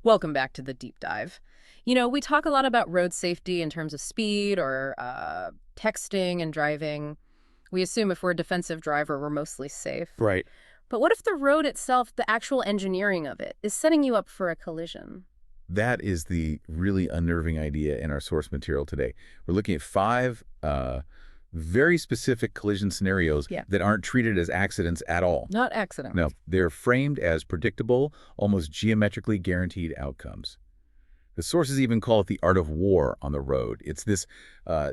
Welcome back to the deep dive. We talk a lot about road safety in terms of speed or texting and driving. We assume if we're a defensive driver, we're mostly safe. Right. But what if the road itself, the actual engineering of it, is setting you up for a collision? That is the really unnerving idea in our source material today. We're looking at five very specific collision scenarios Yeah. that aren't treated as accidents at all. Not accident. No, they're framed as predictable, almost geometrically guaranteed outcomes. The sources even call it the art of war on the road. It's this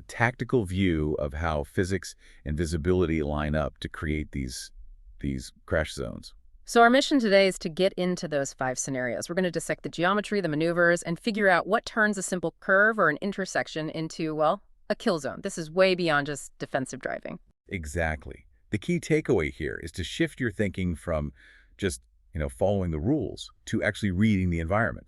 tactical view of how physics and visibility line up to create these crash zones. So our mission today is to get into those five scenarios. We're going to dissect the geometry, the maneuvers, and figure out what turns a simple curve or an intersection into, well, a kill zone. This is way beyond just defensive driving. Exactly. The key takeaway here is to shift your thinking from just, following the rules to actually reading the environment.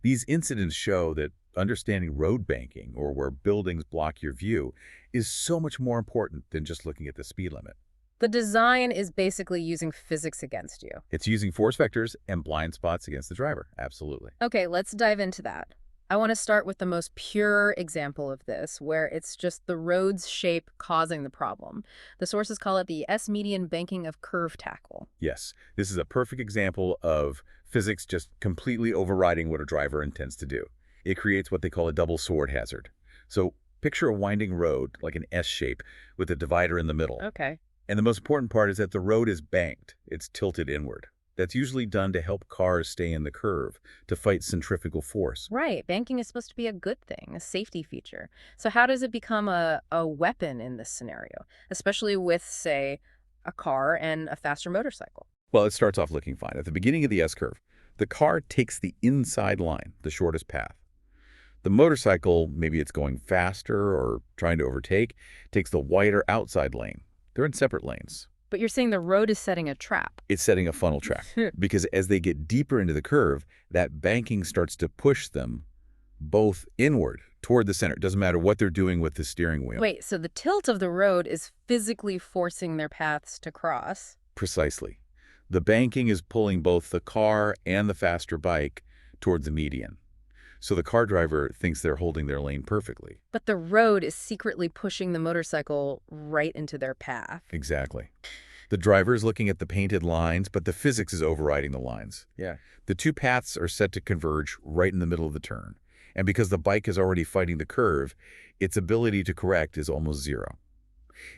These incidents show that understanding road banking, or where buildings block your view, is so much more important than just looking at the speed limit. The design is basically using physics against you. It's using force vectors and blind spots against the driver. Absolutely. Okay, let's dive into that. I want to start with the most pure example of this, where it's just the road's shape causing the problem. The sources call it the S-median banking of curve tackle. Yes, this is a perfect example of physics just completely overriding what a driver intends to do. It creates what they call a double sword hazard. So picture a winding road, like an S shape, with a divider in the middle. Okay. And the most important part is that the road is banked. It's tilted inward. That's usually done to help cars stay in the curve, to fight centrifugal force. Right. Banking is supposed to be a good thing, a safety feature. So how does it become a weapon in this scenario, especially with, say, a car and a faster motorcycle? Well, it starts off looking fine. At the beginning of the S-curve, the car takes the inside line, the shortest path. The motorcycle, maybe it's going faster or trying to overtake, takes the wider outside lane. They're in separate lanes. But you're saying the road is setting a trap. It's setting a funnel trap because as they get deeper into the curve, that banking starts to push them both inward toward the center. It doesn't matter what they're doing with the steering wheel. Wait, so the tilt of the road is physically forcing their paths to cross? Precisely. The banking is pulling both the car and the faster bike toward the median. So the car driver thinks they're holding their lane perfectly. But the road is secretly pushing the motorcycle right into their path. Exactly. The driver is looking at the painted lines, but the physics is overriding the lines. Yeah. The two paths are set to converge right in the middle of the turn. And because the bike is already fighting the curve, its ability to correct is almost zero.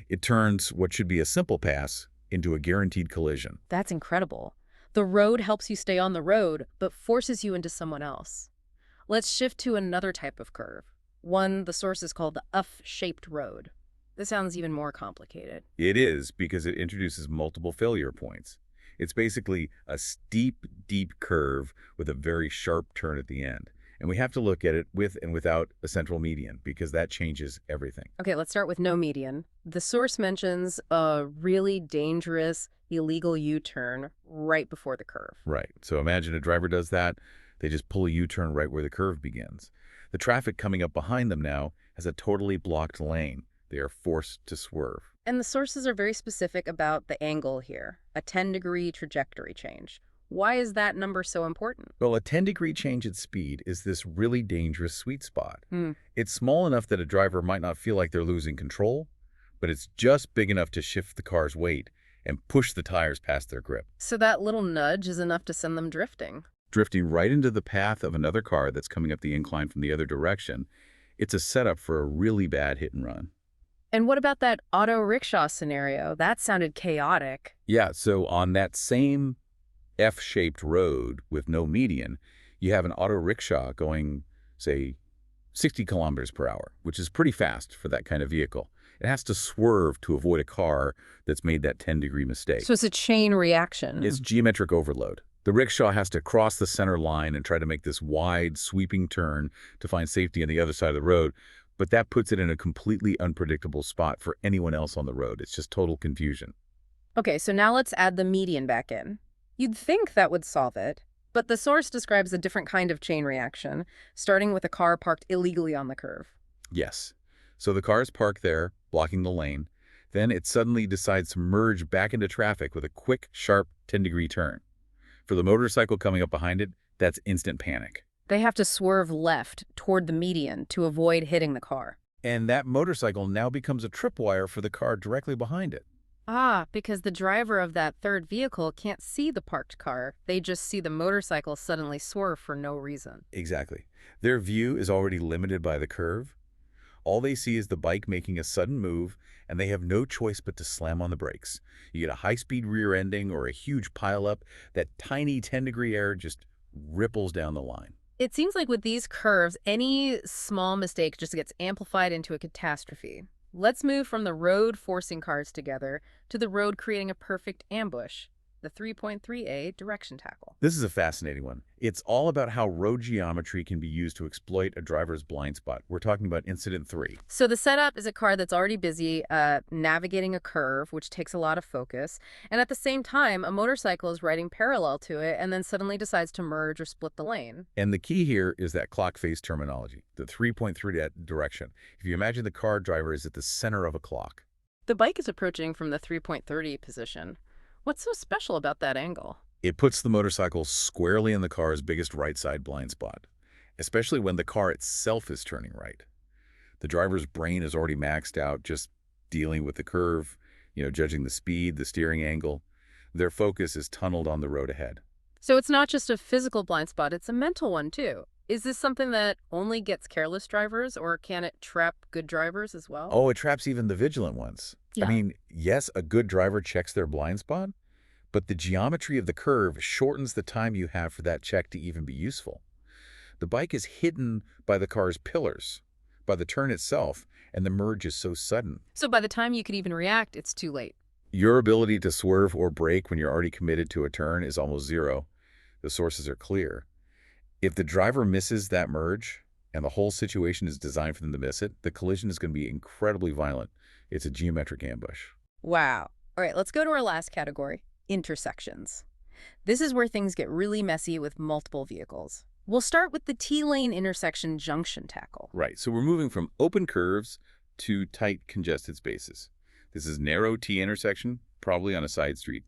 It turns what should be a simple pass into a guaranteed collision. That's incredible. The road helps you stay on the road, but forces you into someone else. Let's shift to another type of curve. One the sources call the F-shaped road. This sounds even more complicated. It is because it introduces multiple failure points. It's basically a steep, deep curve with a very sharp turn at the end. And we have to look at it with and without a central median because that changes everything. Okay, let's start with no median. The source mentions a really dangerous, illegal U-turn right before the curve. Right. So imagine a driver does that. They just pull a U-turn right where the curve begins. The traffic coming up behind them now has a totally blocked lane. They are forced to swerve. And the sources are very specific about the angle here, a 10-degree trajectory change. Why is that number so important? Well, a 10-degree change at speed is this really dangerous sweet spot. It's small enough that a driver might not feel like they're losing control, but it's just big enough to shift the car's weight and push the tires past their grip. So that little nudge is enough to send them drifting. Drifting right into the path of another car that's coming up the incline from the other direction, it's a setup for a really bad hit and run. And what about that auto rickshaw scenario? That sounded chaotic. Yeah, so on that same F-shaped road with no median, you have an auto rickshaw going, say, 60 kilometers per hour, which is pretty fast for that kind of vehicle. It has to swerve to avoid a car that's made that 10-degree mistake. So it's a chain reaction. It's geometric overload. The rickshaw has to cross the center line and try to make this wide, sweeping turn to find safety on the other side of the road, but that puts it in a completely unpredictable spot for anyone else on the road. It's just total confusion. Okay, so now let's add the median back in. You'd think that would solve it, but the source describes a different kind of chain reaction, starting with a car parked illegally on the curve. Yes. So the car is parked there, blocking the lane. Then it suddenly decides to merge back into traffic with a quick, sharp 10-degree turn. For the motorcycle coming up behind it, that's instant panic. They have to swerve left toward the median to avoid hitting the car. And that motorcycle now becomes a tripwire for the car directly behind it. Ah, because the driver of that third vehicle can't see the parked car. They just see the motorcycle suddenly swerve for no reason. Exactly. Their view is already limited by the curve. All they see is the bike making a sudden move, and they have no choice but to slam on the brakes. You get a high-speed rear ending or a huge pileup. That tiny 10-degree error just ripples down the line. It seems like with these curves, any small mistake just gets amplified into a catastrophe. Let's move from the road forcing cars together to the road creating a perfect ambush, the 3.3A direction tackle. This is a fascinating one. It's all about how road geometry can be used to exploit a driver's blind spot. We're talking about incident 3. So the setup is a car that's already busy navigating a curve, which takes a lot of focus. And at the same time, a motorcycle is riding parallel to it and then suddenly decides to merge or split the lane. And the key here is that clock face terminology, the 3.3 direction. If you imagine the car driver is at the center of a clock. The bike is approaching from the 3.30 position. What's so special about that angle? It puts the motorcycle squarely in the car's biggest right side blind spot, especially when the car itself is turning right. The driver's brain is already maxed out, just dealing with the curve, judging the speed, the steering angle. Their focus is tunneled on the road ahead. So it's not just a physical blind spot, it's a mental one too. Is this something that only gets careless drivers, or can it trap good drivers as well? Oh, it traps even the vigilant ones. Yeah. I mean, yes, a good driver checks their blind spot, but the geometry of the curve shortens the time you have for that check to even be useful. The bike is hidden by the car's pillars, by the turn itself, and the merge is so sudden. So by the time you could even react, it's too late. Your ability to swerve or brake when you're already committed to a turn is almost zero. The sources are clear. If the driver misses that merge, and the whole situation is designed for them to miss it, the collision is going to be incredibly violent. It's a geometric ambush. Wow. All right, let's go to our last category, intersections. This is where things get really messy with multiple vehicles. We'll start with the T-lane intersection junction tackle. Right, so we're moving from open curves to tight congested spaces. This is narrow T intersection, probably on a side street.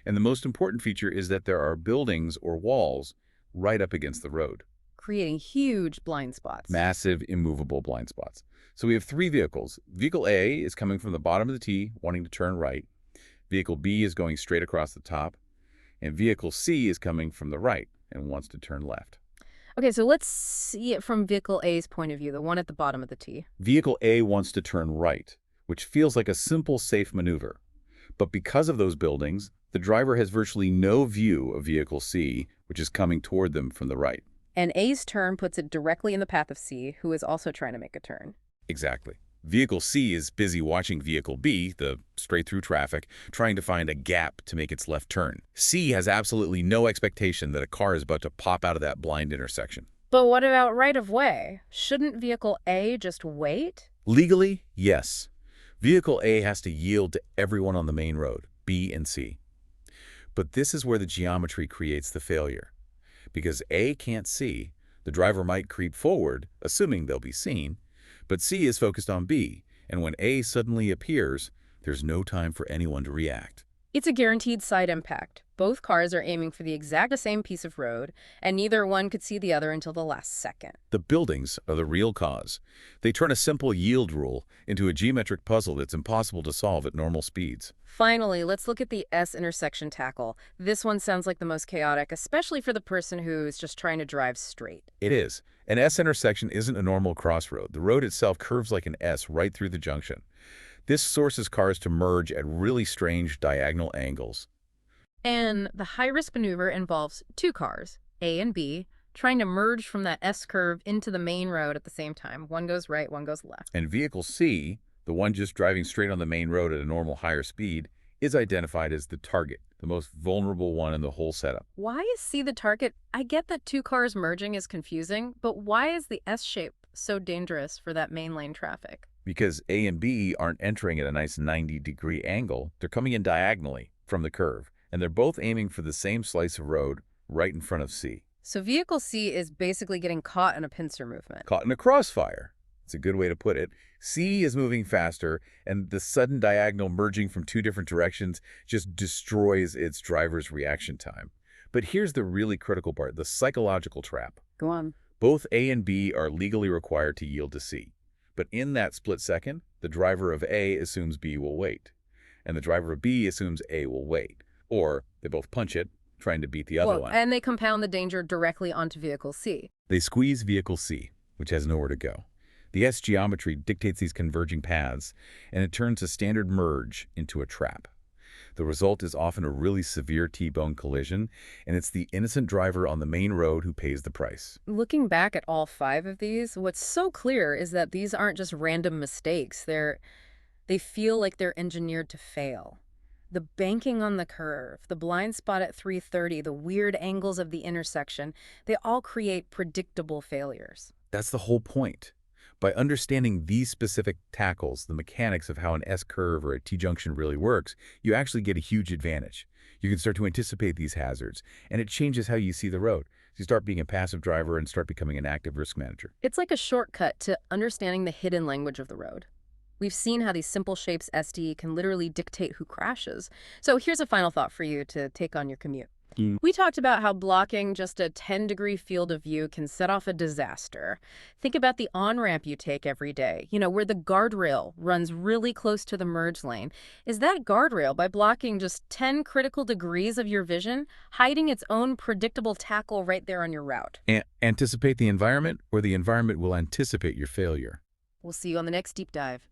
And the most important feature is that there are buildings or walls right up against the road. Creating huge blind spots. Massive, immovable blind spots. So we have 3 vehicles. Vehicle A is coming from the bottom of the T, wanting to turn right. Vehicle B is going straight across the top. And Vehicle C is coming from the right and wants to turn left. Okay, so let's see it from Vehicle A's point of view, the one at the bottom of the T. Vehicle A wants to turn right, which feels like a simple, safe maneuver. But because of those buildings, the driver has virtually no view of Vehicle C, which is coming toward them from the right. And A's turn puts it directly in the path of C, who is also trying to make a turn. Exactly. Vehicle C is busy watching Vehicle B, the straight-through traffic, trying to find a gap to make its left turn. C has absolutely no expectation that a car is about to pop out of that blind intersection. But what about right-of-way? Shouldn't Vehicle A just wait? Legally, yes. Vehicle A has to yield to everyone on the main road, B and C. But this is where the geometry creates the failure. Because A can't see, the driver might creep forward, assuming they'll be seen, but C is focused on B, and when A suddenly appears, there's no time for anyone to react. It's a guaranteed side impact. Both cars are aiming for the exact same piece of road, and neither one could see the other until the last second. The buildings are the real cause. They turn a simple yield rule into a geometric puzzle that's impossible to solve at normal speeds. Finally, let's look at the S intersection tackle. This one sounds like the most chaotic, especially for the person who's just trying to drive straight. It is. An S intersection isn't a normal crossroad. The road itself curves like an S right through the junction. This forces cars to merge at really strange diagonal angles. And the high-risk maneuver involves 2 cars, A and B, trying to merge from that S curve into the main road at the same time. One goes right, one goes left. And Vehicle C, the one just driving straight on the main road at a normal higher speed, is identified as the target, the most vulnerable one in the whole setup. Why is C the target? I get that 2 cars merging is confusing, but why is the S shape so dangerous for that main lane traffic? Because A and B aren't entering at a nice 90-degree angle. They're coming in diagonally from the curve, and they're both aiming for the same slice of road right in front of C. So Vehicle C is basically getting caught in a pincer movement. Caught in a crossfire. It's a good way to put it. C is moving faster, and the sudden diagonal merging from 2 different directions just destroys its driver's reaction time. But here's the really critical part, the psychological trap. Go on. Both A and B are legally required to yield to C. But in that split second, the driver of A assumes B will wait, and the driver of B assumes A will wait. Or they both punch it, trying to beat the other Well, one. and they compound the danger directly onto vehicle C. They squeeze vehicle C, which has nowhere to go. The S geometry dictates these converging paths, and it turns a standard merge into a trap. The result is often a really severe T-bone collision, and it's the innocent driver on the main road who pays the price. Looking back at all 5 of these, what's so clear is that these aren't just random mistakes. They feel like they're engineered to fail. The banking on the curve, the blind spot at 330, the weird angles of the intersection, they all create predictable failures. That's the whole point. By understanding these specific tackles, the mechanics of how an S-curve or a T-junction really works, you actually get a huge advantage. You can start to anticipate these hazards, and it changes how you see the road. You start being a passive driver and start becoming an active risk manager. It's like a shortcut to understanding the hidden language of the road. We've seen how these simple shapes SD can literally dictate who crashes. So here's a final thought for you to take on your commute. We talked about how blocking just a 10-degree field of view can set off a disaster. Think about the on-ramp you take every day, where the guardrail runs really close to the merge lane. Is that guardrail, by blocking just 10 critical degrees of your vision, hiding its own predictable tackle right there on your route? Anticipate the environment, or the environment will anticipate your failure. We'll see you on the next deep dive.